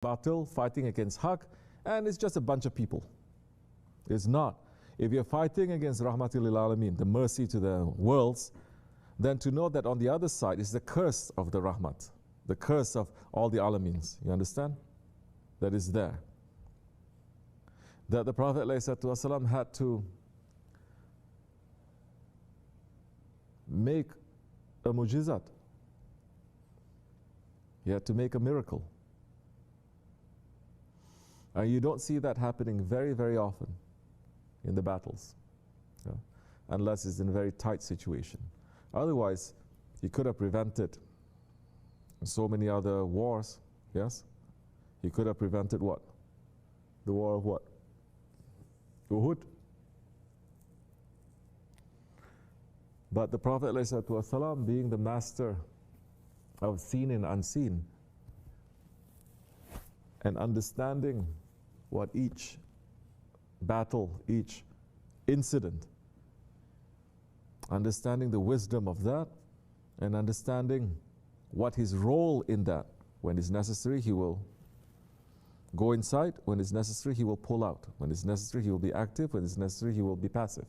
battle, fighting against haq, and it's just a bunch of people. It's not. If you're fighting against Rahmatil lil Alameen, the mercy to the worlds, then to know that on the other side is the curse of the Rahmat, the curse of all the Alameens. You understand? That is there. That the Prophet ﷺ had to make a mujizat. He had to make a miracle. And you don't see that happening very, very often in the battles, unless it's in a very tight situation. Otherwise, he could have prevented so many other wars, yes? He could have prevented what? The war of what? Uhud. But the Prophet ﷺ, being the master of seen and unseen, and understanding what each battle, each incident, understanding the wisdom of that, and understanding what his role in that. When it's necessary, he will go inside. When it's necessary, he will pull out. When it's necessary, he will be active. When it's necessary, he will be passive.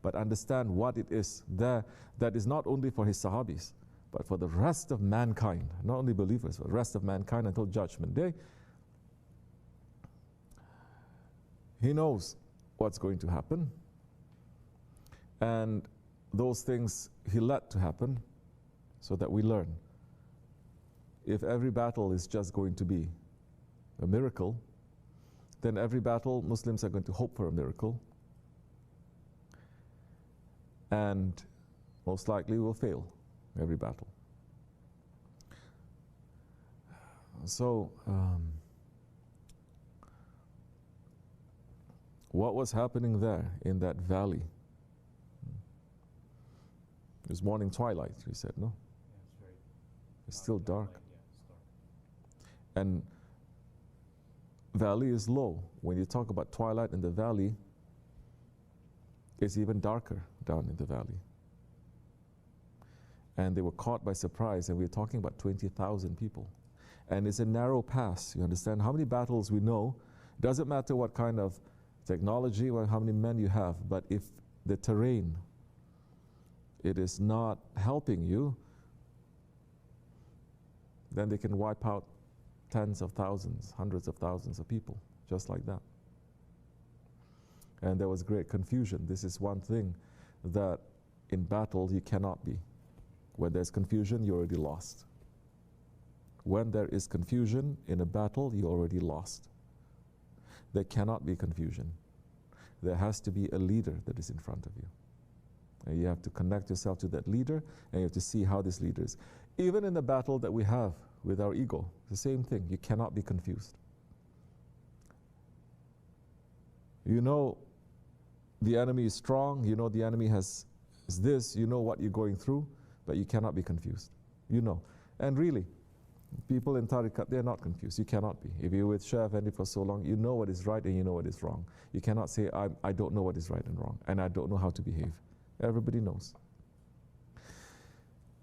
But understand what it is there that is not only for his Sahabis, but for the rest of mankind, not only believers, but the rest of mankind until Judgment Day. He knows what's going to happen, and those things he let to happen so that we learn. If every battle is just going to be a miracle, then every battle Muslims are going to hope for a miracle, and most likely will fail every battle. So what was happening there in that valley? It was morning twilight, you said, no? Yeah, it's still dark. Yeah, it's dark. And valley is low. When you talk about twilight in the valley, it's even darker down in the valley. And they were caught by surprise, and we're talking about 20,000 people. And it's a narrow pass, you understand? How many battles we know, doesn't matter what kind of technology or how many men you have, but if the terrain, it is not helping you, then they can wipe out tens of thousands, hundreds of thousands of people, just like that. And there was great confusion. This is one thing that in battle you cannot be. When there's confusion, you're already lost. When there is confusion in a battle, you're already lost. There cannot be confusion. There has to be a leader that is in front of you. And you have to connect yourself to that leader, and you have to see how this leader is. Even in the battle that we have with our ego, the same thing. You cannot be confused. You know the enemy is strong, you know the enemy is this, you know what you're going through, but you cannot be confused. You know. And really, people in Tariqat, they're not confused. You cannot be. If you're with Shaykh Effendi for so long, you know what is right and you know what is wrong. You cannot say, I don't know what is right and wrong, and I don't know how to behave. Everybody knows.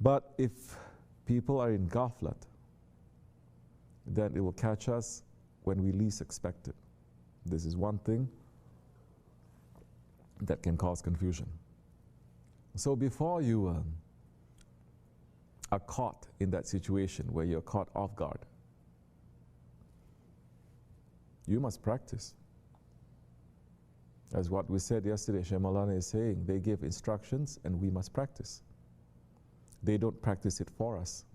But if people are in ghaflat, then it will catch us when we least expect it. This is one thing that can cause confusion. So before you are caught in that situation where you're caught off guard, you must practice. As what we said yesterday, Shaykh Maulana is saying, they give instructions and we must practice. They don't practice it for us.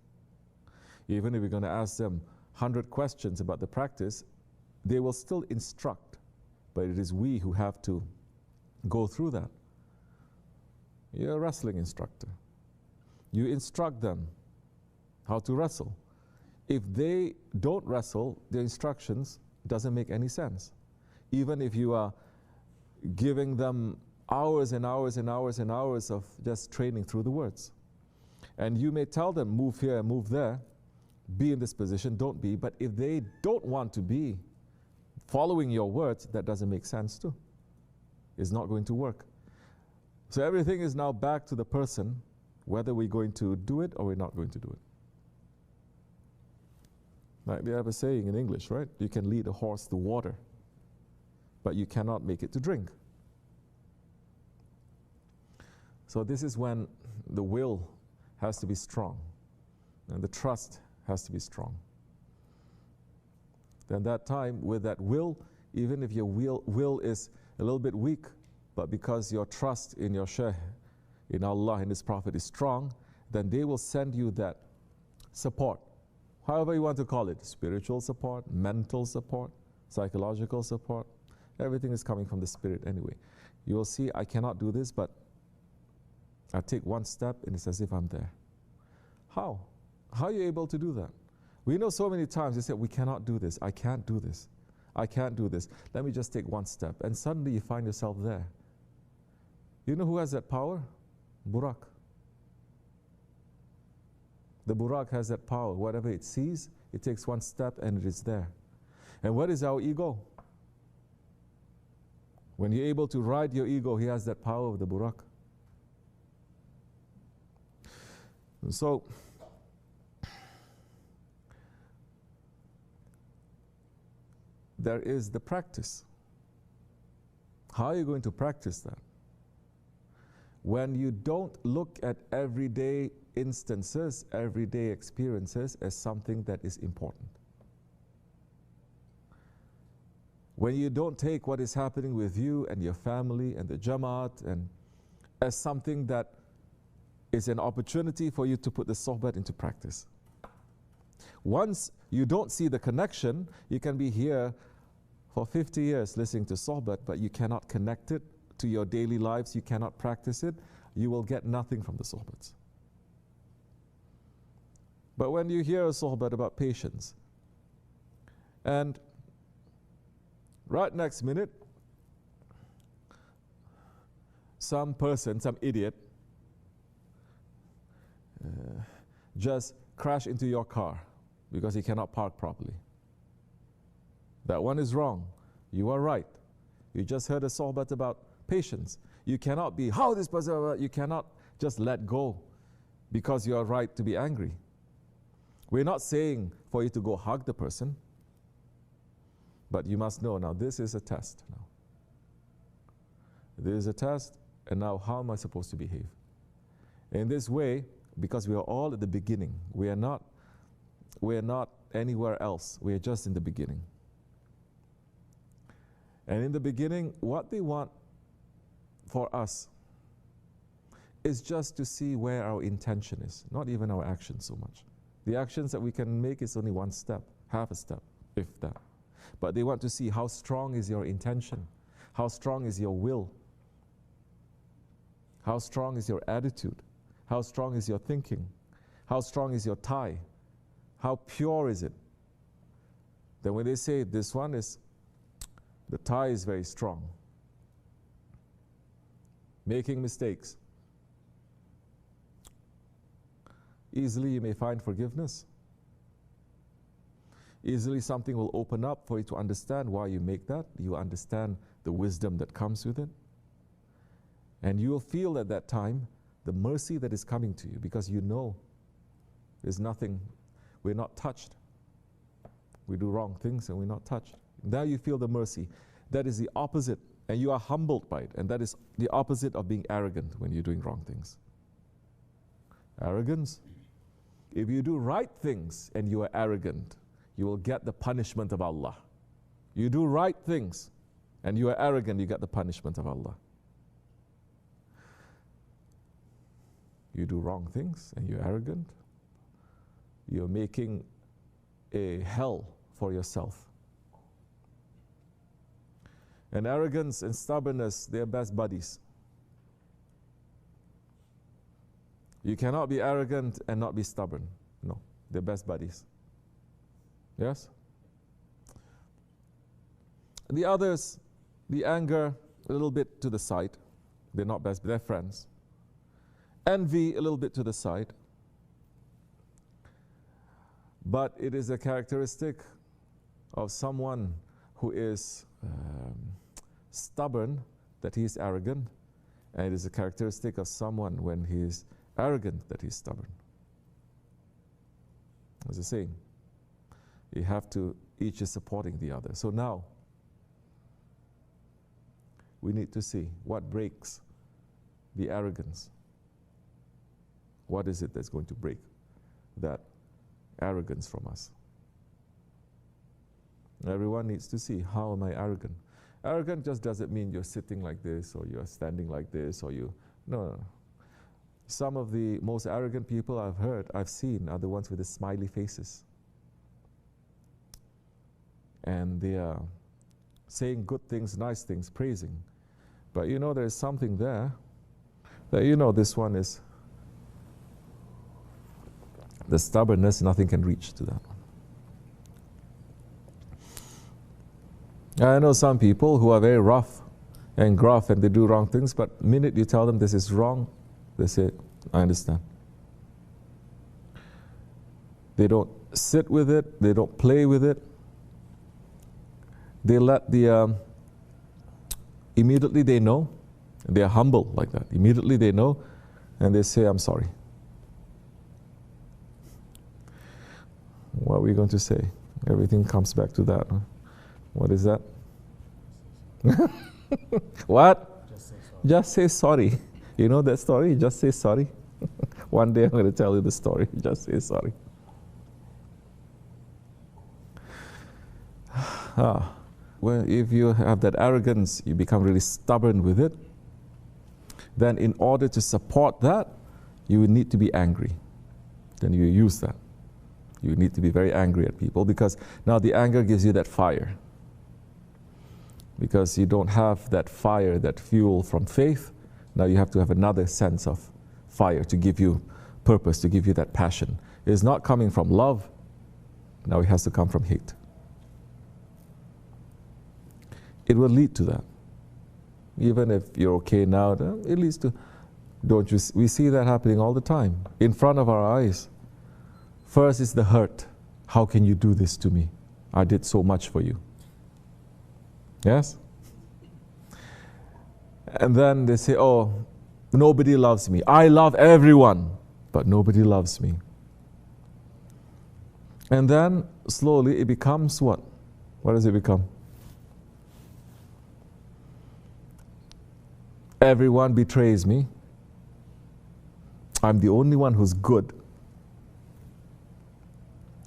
Even if we're going to ask them 100 questions about the practice, they will still instruct, but it is we who have to go through that. You're a wrestling instructor. You instruct them how to wrestle. If they don't wrestle, the instructions doesn't make any sense. Even if you are giving them hours and hours and hours and hours of just training through the words. And you may tell them, move here, move there, be in this position, don't be. But if they don't want to be following your words, that doesn't make sense too. It's not going to work. So everything is now back to the person, whether we're going to do it or we're not going to do it. Like they have a saying in English, right? You can lead a horse to water, but you cannot make it to drink. So this is when the will has to be strong, and the trust has to be strong. Then that time, with that will, even if your will is a little bit weak, but because your trust in your Shaykh, in Allah and His Prophet is strong, then they will send you that support. However you want to call it, spiritual support, mental support, psychological support. Everything is coming from the Spirit anyway. You will see, I cannot do this, but I take one step and it's as if I'm there. How? How are you able to do that? We know so many times they say, we cannot do this, I can't do this, I can't do this. Let me just take one step. And suddenly you find yourself there. You know who has that power? Burak. The Burak has that power. Whatever it sees, it takes one step and it is there. And what is our ego? When you're able to ride your ego, he has that power of the Burak. And so, there is the practice. How are you going to practice that? When you don't look at everyday instances, everyday experiences as something that is important. When you don't take what is happening with you and your family and the Jamaat and as something that is an opportunity for you to put the sohbat into practice. Once you don't see the connection, you can be here for 50 years listening to sohbat, but you cannot connect it to your daily lives, you cannot practice it, you will get nothing from the sohbats. But when you hear a sohbat about patience, and right next minute, some person, some idiot, just crash into your car because he cannot park properly. That one is wrong. You are right. You just heard a sohbat about patience. You cannot be, how this person, you cannot just let go because you are right to be angry. We're not saying for you to go hug the person, but you must know now this is a test. Now, this is a test, and now how am I supposed to behave? In this way, because we are all at the beginning, we are not anywhere else. We are just in the beginning. And in the beginning, what they want for us is just to see where our intention is, not even our actions so much. The actions that we can make is only one step, half a step, if that. But they want to see how strong is your intention, how strong is your will, how strong is your attitude, how strong is your thinking, how strong is your tie, how pure is it. Then when they say this one is, the tie is very strong, making mistakes, easily you may find forgiveness. Easily something will open up for you to understand why you make that. You understand the wisdom that comes with it. And you will feel at that time the mercy that is coming to you, because you know there's nothing, we're not touched. We do wrong things and we're not touched. Now you feel the mercy. That is the opposite, and you are humbled by it. And that is the opposite of being arrogant when you're doing wrong things. Arrogance. If you do right things and you are arrogant, you will get the punishment of Allah. You do right things and you are arrogant, you get the punishment of Allah. You do wrong things and you're arrogant, you're making a hell for yourself. And arrogance and stubbornness, they're best buddies. You cannot be arrogant and not be stubborn. No, they're best buddies. Yes? The others, the anger, a little bit to the side. They're not best, but they're friends. Envy, a little bit to the side. But it is a characteristic of someone who is stubborn, that he is arrogant. And it is a characteristic of someone when he is arrogant, that he is stubborn. As a saying. You have to, each is supporting the other. So now, we need to see what breaks the arrogance. What is it that's going to break that arrogance from us? Everyone needs to see, how am I arrogant? Arrogant just doesn't mean you're sitting like this, or you're standing like this, or you, no. Some of the most arrogant people I've seen are the ones with the smiley faces. And they are saying good things, nice things, praising. But you know, there's something there that, you know, this one is the stubbornness, nothing can reach to that. I know some people who are very rough and gruff and they do wrong things, but the minute you tell them this is wrong, they say, I understand. They don't sit with it, they don't play with it. They let the, immediately they know, they are humble like that. Immediately they know, and they say, I'm sorry. What are we going to say? Everything comes back to that. Huh? What is that? What? Just say sorry. You know that story? Just say sorry. One day I'm going to tell you the story. Just say sorry. Well, if you have that arrogance, you become really stubborn with it, then in order to support that, you would need to be angry. Then you use that. You need to be very angry at people, because now the anger gives you that fire. Because you don't have that fire, that fuel from faith, now you have to have another sense of fire to give you purpose, to give you that passion. It is not coming from love, now it has to come from hate. It will lead to that. Even if you're okay now, it leads to, don't you, we see that happening all the time, in front of our eyes. First is the hurt. How can you do this to me? I did so much for you. Yes? And then they say, oh, nobody loves me. I love everyone, but nobody loves me. And then slowly it becomes what? What does it become? Everyone betrays me. I'm the only one who's good.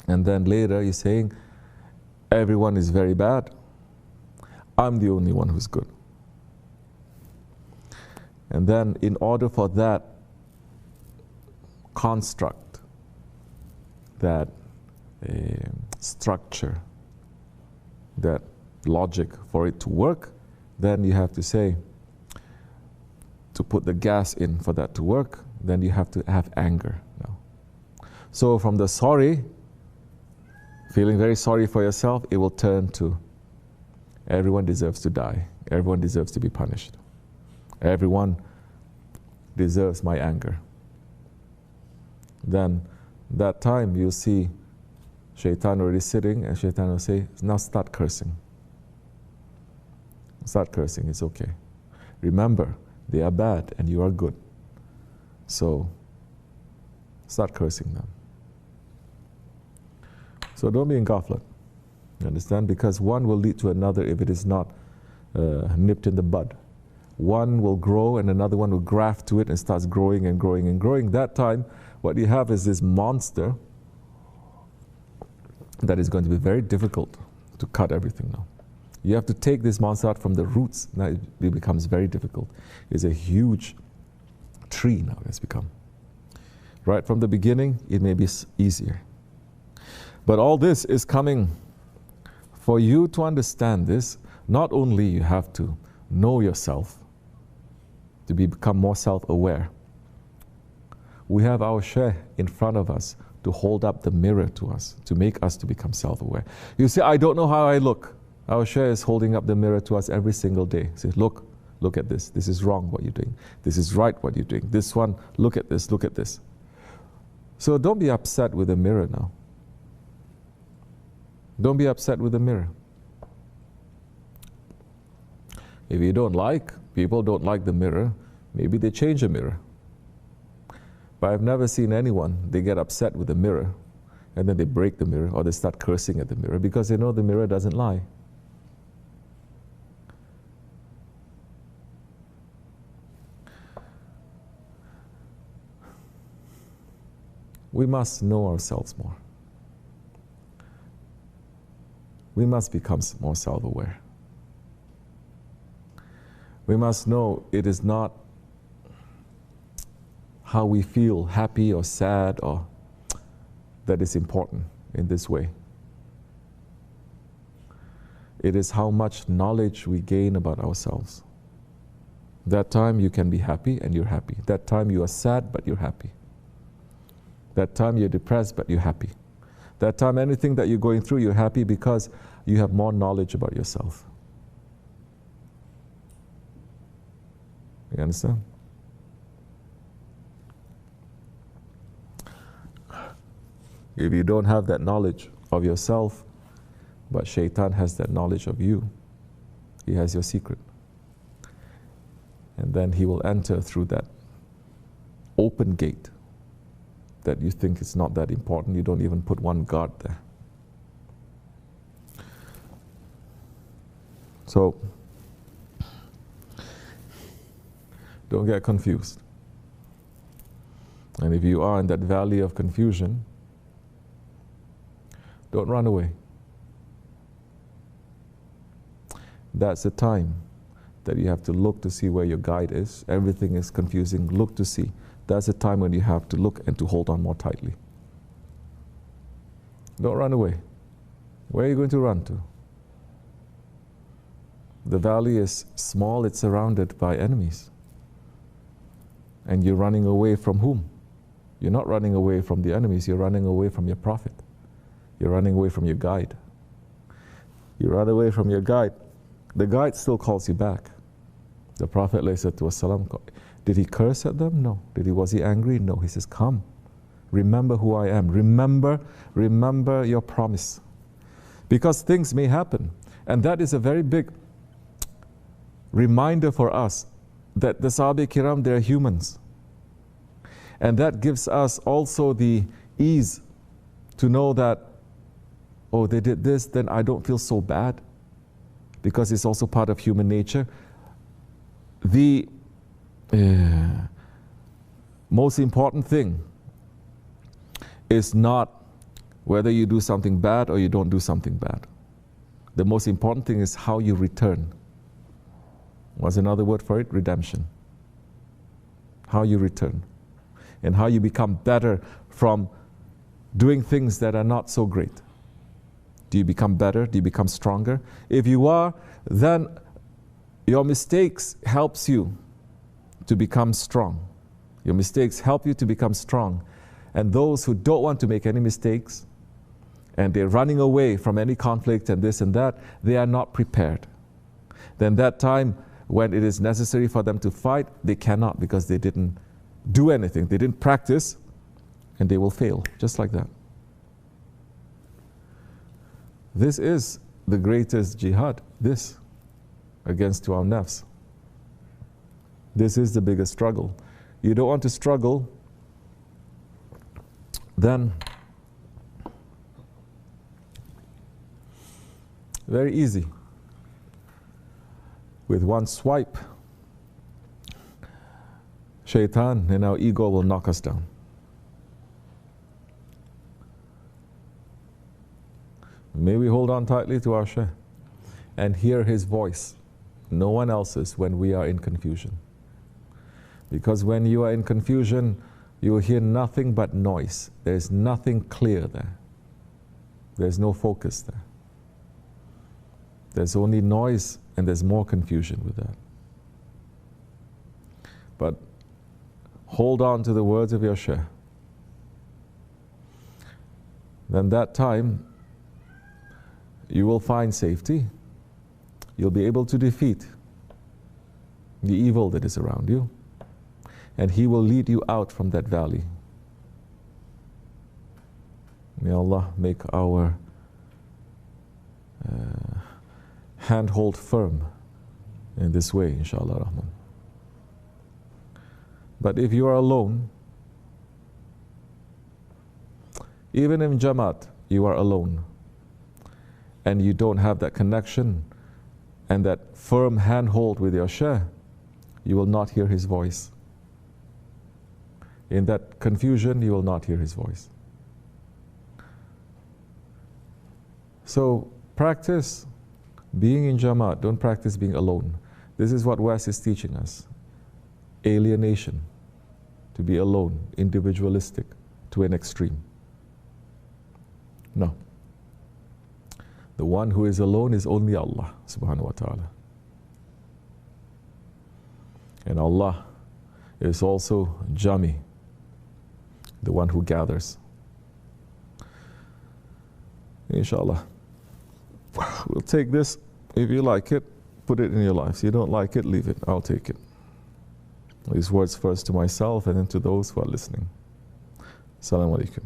And then later you're saying, everyone is very bad. I'm the only one who's good. And then in order for that construct, that structure, that logic for it to work, then you have to say, to put the gas in for that to work, then you have to have anger now. So from the sorry, feeling very sorry for yourself, it will turn to everyone deserves to die. Everyone deserves to be punished. Everyone deserves my anger. Then that time you'll see Shaitan already sitting, and Shaitan will say, now start cursing. Start cursing, it's okay. Remember, they are bad and you are good. So start cursing them. So don't be in gaflet. You understand? Because one will lead to another if it is not nipped in the bud. One will grow and another one will graft to it and starts growing and growing and growing. That time, what you have is this monster that is going to be very difficult to cut everything now. You have to take this monster out from the roots. Now it becomes very difficult. It's a huge tree now it's become. Right from the beginning, it may be easier. But all this is coming. For you to understand this, not only you have to know yourself, to become more self-aware. We have our Shaykh in front of us to hold up the mirror to us, to make us to become self-aware. You say, I don't know how I look. Our Shaykh is holding up the mirror to us every single day. He says, look at this. This is wrong what you're doing. This is right what you're doing. This one, look at this, look at this. So don't be upset with the mirror now. Don't be upset with the mirror. If you don't like, people don't like the mirror, maybe they change the mirror. But I've never seen anyone, they get upset with the mirror And then they break the mirror, or they start cursing at the mirror because they know the mirror doesn't lie. We must know ourselves more. We must become more self-aware. We must know it is not how we feel, happy or sad, or that is important in this way. It is how much knowledge we gain about ourselves. That time you can be happy and you're happy. That time you are sad but you're happy. That time you're depressed but you're happy. That time anything that you're going through, you're happy because you have more knowledge about yourself. You understand? If you don't have that knowledge of yourself, but Shaitan has that knowledge of you, he has your secret. And then he will enter through that open gate that you think is not that important. You don't even put one guard there. So, don't get confused. And if you are in that valley of confusion, don't run away. That's the time that you have to look to see where your guide is. Everything is confusing. Look to see. That's the time when you have to look and to hold on more tightly. Don't run away. Where are you going to run to? The valley is small. It's surrounded by enemies. And you're running away from whom? You're not running away from the enemies. You're running away from your prophet. You're running away from your guide. You run away from your guide. The guide still calls you back. The Prophet ﷺ, did he curse at them? No. Was he angry? No. He says, come. Remember who I am. Remember your promise. Because things may happen. And that is a very big reminder for us that the Sahaba Kiram, they're humans. And that gives us also the ease to know that, oh, they did this, then I don't feel so bad, because it's also part of human nature. The most important thing is not whether you do something bad or you don't do something bad. The most important thing is how you return. What's another word for it? Redemption. How you return. And how you become better from doing things that are not so great. Do you become better? Do you become stronger? If you are, then your mistakes helps you to become strong. Your mistakes help you to become strong. And those who don't want to make any mistakes, and they're running away from any conflict and this and that, they are not prepared. Then that time when it is necessary for them to fight, they cannot, because they didn't do anything. They didn't practice, and they will fail, just like that. This is the greatest jihad, this, against our nafs. This is the biggest struggle. You don't want to struggle, then very easy. With one swipe, Shaitan and our ego will knock us down. May we hold on tightly to our Shaykh and hear his voice, no one else's, when we are in confusion. Because when you are in confusion, you will hear nothing but noise. There's nothing clear there. There's no focus there. There's only noise, and there's more confusion with that. But hold on to the words of your Shaykh. Then that time, you will find safety. You'll be able to defeat the evil that is around you. And he will lead you out from that valley. May Allah make our hand hold firm in this way, inshallah Rahman. But if you are alone, Even in Jamaat, you are alone. And you don't have that connection and that firm handhold with your Shaykh, you will not hear his voice. In that confusion, you will not hear his voice. So practice being in Jamaat, don't practice being alone. This is what West is teaching us. Alienation, to be alone, individualistic to an extreme. No. The one who is alone is only Allah subhanahu wa ta'ala. And Allah is also Jami, the one who gathers. Inshallah. We'll take this. If you like it, put it in your life. If you don't like it, leave it. I'll take it. These words first to myself and then to those who are listening. Assalamu alaikum.